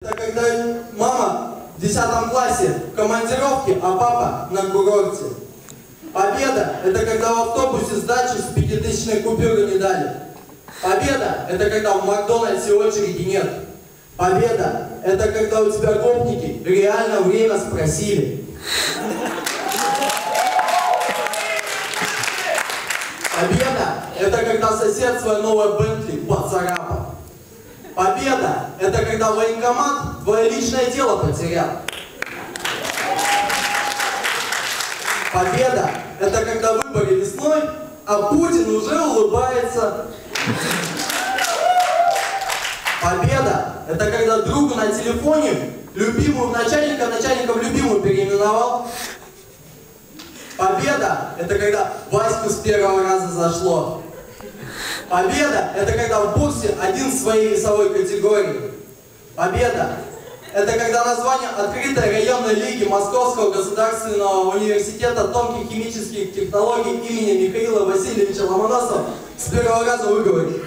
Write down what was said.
Это когда мама в 10 классе в командировке, а папа на курорте. Победа – это когда в автобусе сдачу с 5000-ной купюры не дали. Победа – это когда в Макдональдсе очереди нет. Победа – это когда у тебя гопники реально время спросили. Победа – это когда сосед свое новое Бентли поцарапал. Победа – это когда военкомат твое личное дело потерял. Победа – это когда выборы весной, а Путин уже улыбается. Победа – это когда другу на телефоне любимую начальника в любимую переименовал. Победа – это когда Ваську с первого раза зашло. Победа – это когда в боксе один в своей весовой категории. Победа – это когда название открытой районной лиги Московского государственного университета тонких химических технологий имени Михаила Васильевича Ломоносова с первого раза выговорили.